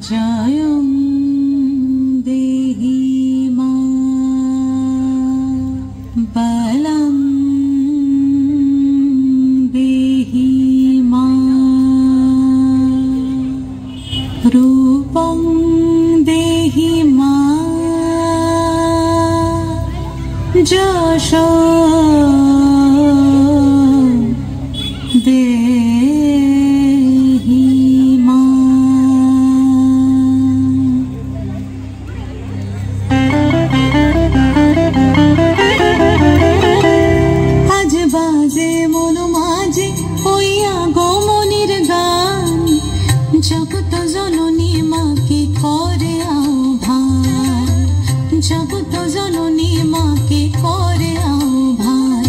জয়ং দেহি মা বলং দেহি মা রূপং দেহি মা যশো দেহি মা। আজ বাজে মন মাঝে হইয়া গোমনির গান, জগত জননী মাকে করে আহ্বান, জগত জননী মাকে করে আহ্বান।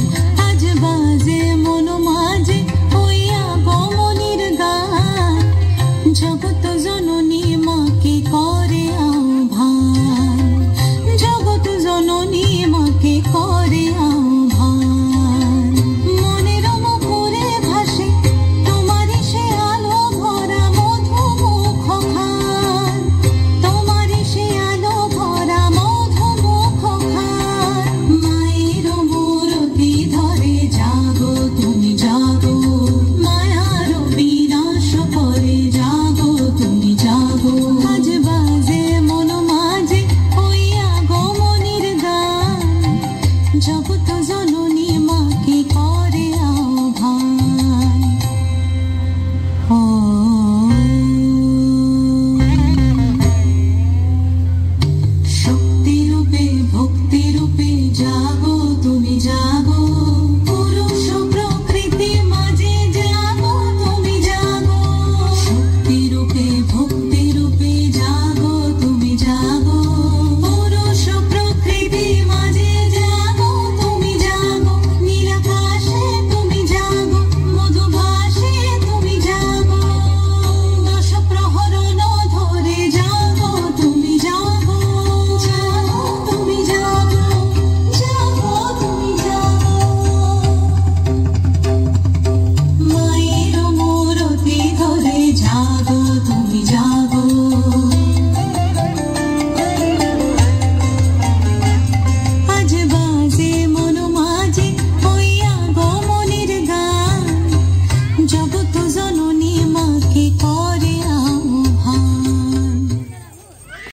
আজ বাজে মন মাঝে হইয়া গোমনির গান, জগত জননী মাকে করে আহ্বান, জগত জননী মাকে করে আহ্বান। মনের মুখরে ভাসে তোমারই সে আলো ভরা মধু মুখ খান, তোমারই সে আলো ভরা মধু মুখ খান। মায়ের মূরতি ধরে জাগো তুমি জাগো, মায়ার বিনাশ করে জাগো তুমি জাগো। আজ বাজে মন মাঝে হইয়া গোমনির গান, জগত জননী মাকে করে আহ্বান।